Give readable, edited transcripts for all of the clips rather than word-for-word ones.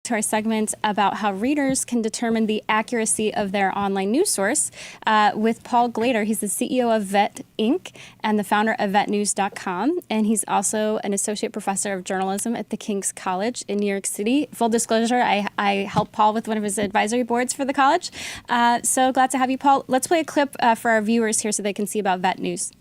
to our segment about how readers can determine the accuracy of their online news source with Paul Glader. He's the CEO of Vett Inc. and the founder of VettNews.com. And he's also an associate professor of journalism at the King's College in New York City. Full disclosure, I helped Paul with one of his advisory boards for the college. So glad to have you, Paul. Let's play a clip for our viewers here so they can see about Vett News.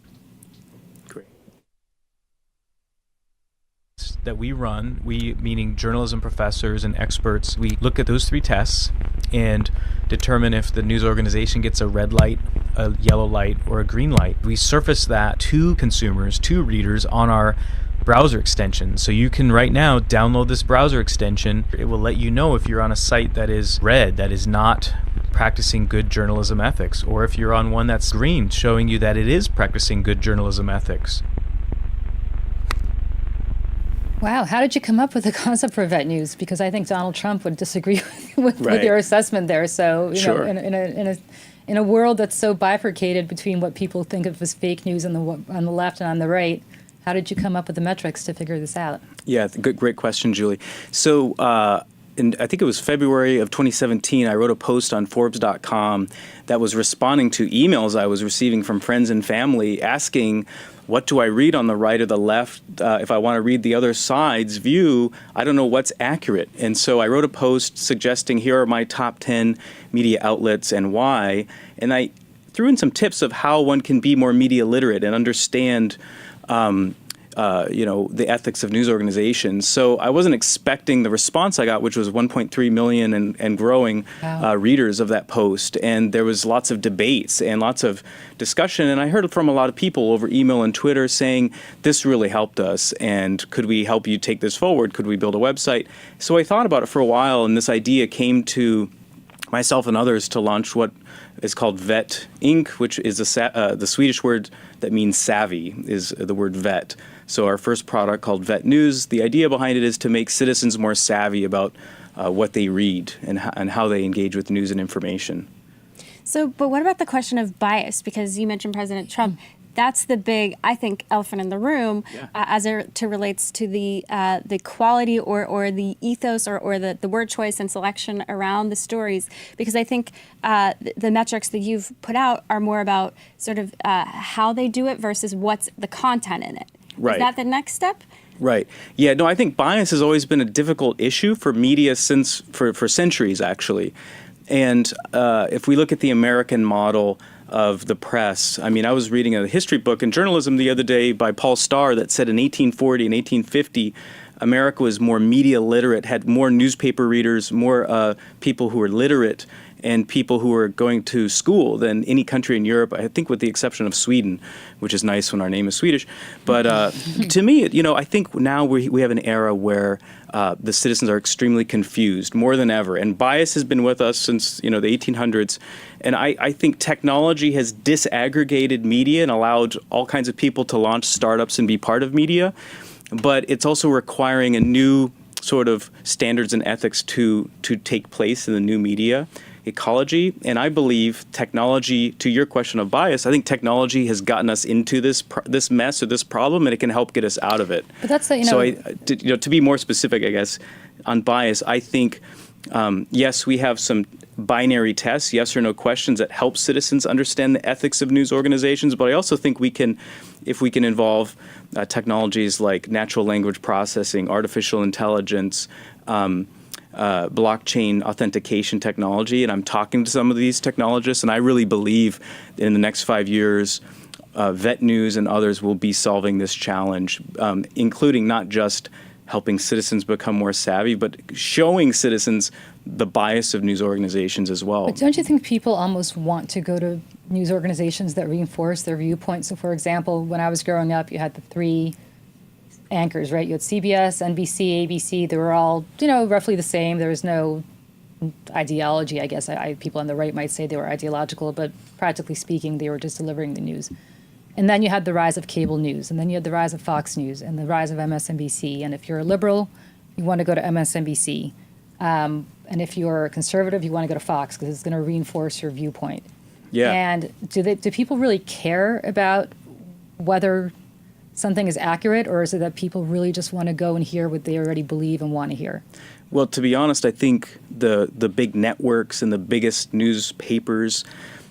That we run, we meaning journalism professors and experts, we look at those three tests and determine if the news organization gets a red light, a yellow light, or a green light. We surface that to consumers, to readers on our browser extension. So you can right now download this browser extension. It will let you know if you're on a site that is red, that is not practicing good journalism ethics, or if you're on one that's green, showing you that it is practicing good journalism ethics. Wow, how did you come up with the concept for Vett News? Because I think Donald Trump would disagree with your assessment there. So, you know, in a world that's so bifurcated between what people think of as fake news on the left and on the right, how did you come up with the metrics to figure this out? Yeah, great question, Julie. So, I think it was February of 2017, I wrote a post on Forbes.com that was responding to emails I was receiving from friends and family asking, what do I read on the right or the left? If I want to read the other side's view, I don't know what's accurate. And so I wrote a post suggesting here are my top 10 media outlets and why. And I threw in some tips of how one can be more media literate and understand the ethics of news organizations. So I wasn't expecting the response I got, which was 1.3 million and growing readers of that post. And there was lots of debates and lots of discussion. And I heard from a lot of people over email and Twitter saying, this really helped us. And could we help you take this forward? Could we build a website? So I thought about it for a while. And this idea came to myself and others to launch what is called Vett Inc., which is the Swedish word that means savvy, is the word vet. So our first product called Vett News, the idea behind it is to make citizens more savvy about what they read and how they engage with news and information. So, but what about the question of bias? Because you mentioned President Trump. That's the big, I think, elephant in the room as it relates to the quality or the ethos or the word choice and selection around the stories. Because I think the metrics that you've put out are more about sort of how they do it versus what's the content in it. Right. Is that the next step? Right. Yeah, no, I think bias has always been a difficult issue for media for centuries, actually. And if we look at the American model of the press, I mean, I was reading a history book in journalism the other day by Paul Starr that said in 1840 and 1850, America was more media literate, had more newspaper readers, more people who were literate, and people who were going to school than any country in Europe, I think with the exception of Sweden, which is nice when our name is Swedish. But to me, I think now we have an era where the citizens are extremely confused more than ever. And bias has been with us since, the 1800s. And I think technology has disaggregated media and allowed all kinds of people to launch startups and be part of media. But it's also requiring a new sort of standards and ethics to take place in the new media ecology. And I believe technology, to your question of bias, I think technology has gotten us into this mess or this problem, and it can help get us out of it. But that's the, So to be more specific, I guess, on bias, I think, yes, we have some binary tests, yes or no questions that help citizens understand the ethics of news organizations. But I also think if we can involve technologies like natural language processing, artificial intelligence, blockchain authentication technology, and I'm talking to some of these technologists, and I really believe that in the next 5 years, Vett News and others will be solving this challenge, including not just helping citizens become more savvy, but showing citizens the bias of news organizations as well. But don't you think people almost want to go to news organizations that reinforce their viewpoint? So, for example, when I was growing up, you had the three anchors, right? You had CBS, NBC, ABC. They were all, roughly the same. There was no ideology, I guess. People on the right might say they were ideological, but practically speaking, they were just delivering the news. And then you had the rise of cable news, and then you had the rise of Fox News, and the rise of MSNBC. And if you're a liberal, you want to go to MSNBC. And if you're a conservative, you want to go to Fox because it's going to reinforce your viewpoint. Yeah. And do people really care about whether something is accurate, or is it that people really just want to go and hear what they already believe and want to hear? Well, to be honest, I think the big networks and the biggest newspapers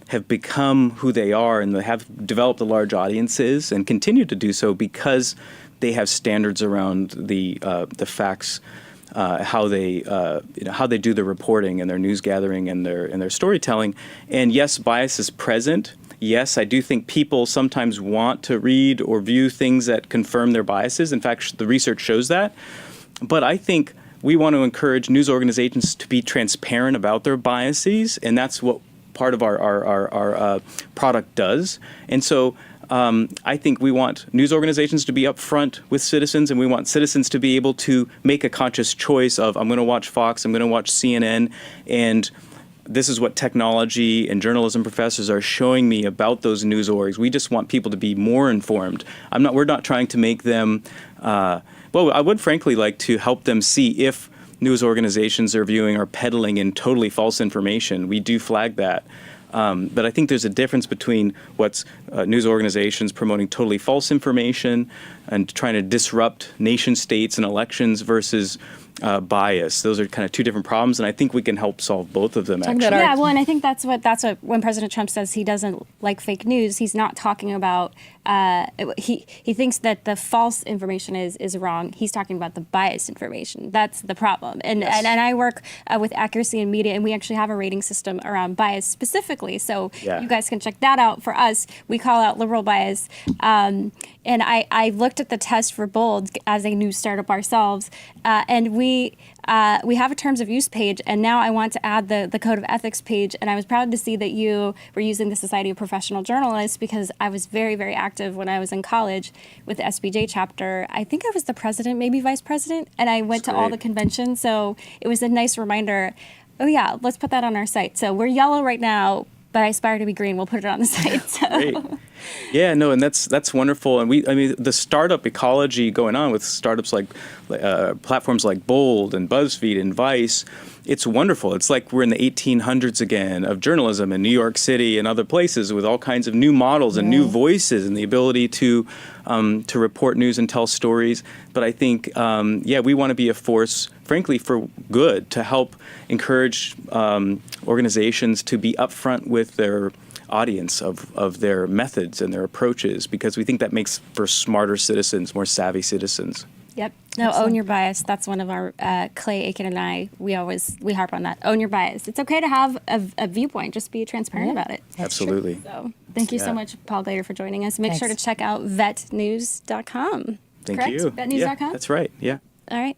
have become who they are, and they have developed the large audiences and continue to do so because they have standards around the facts, how they do the reporting and their news gathering and their storytelling. And yes, bias is present. Yes, I do think people sometimes want to read or view things that confirm their biases. In fact, the research shows that. But I think we want to encourage news organizations to be transparent about their biases, and that's what part of our product does. And so I think we want news organizations to be upfront with citizens, and we want citizens to be able to make a conscious choice of, I'm going to watch Fox, I'm going to watch CNN, and this is what technology and journalism professors are showing me about those news orgs. We just want people to be more informed. We're not trying to make them, I would frankly like to help them see if news organizations they're viewing are peddling in totally false information. We do flag that. But I think there's a difference between what's news organizations promoting totally false information and trying to disrupt nation states and elections versus bias. Those are kind of two different problems, and I think we can help solve both of them, actually. Yeah, well, and I think that's what when President Trump says he doesn't like fake news, he's not talking about he thinks that the false information is wrong. He's talking about the biased information. That's the problem. And Yes. and I work with accuracy in media, and we actually have a rating system around bias specifically. So Yeah. you guys can check that out. For us, we call out liberal bias. And I looked at the test for Bold as a new startup ourselves, and we have a terms of use page, and now I want to add the code of ethics page. And I was proud to see that you were using the Society of Professional Journalists, because I was very, very active when I was in college with the SBJ chapter. I think I was the president, maybe vice president, and I went to all the conventions. So it was a nice reminder. Oh yeah, let's put that on our site. So we're yellow right now, but I aspire to be green. We'll put it on the site. So. Great. Yeah, no, and that's wonderful. And the startup ecology going on with startups like platforms like Bold and BuzzFeed and Vice, it's wonderful. It's like we're in the 1800s again of journalism in New York City and other places, with all kinds of new models and new voices and the ability to report news and tell stories. But I think, we want to be a force, frankly, for good, to help encourage organizations to be upfront with their audience of their methods and their approaches, because we think that makes for smarter citizens, more savvy citizens. Yep. No, own your bias. That's one of our, Clay Aiken and I, we harp on that. Own your bias. It's okay to have a viewpoint. Just be transparent about it. Absolutely. So thank you so much, Paul Glader, for joining us. Make sure to Thanks. check out vettnews.com. Thank Correct? you. Vettnews.com? Yeah, that's right. Yeah. All right.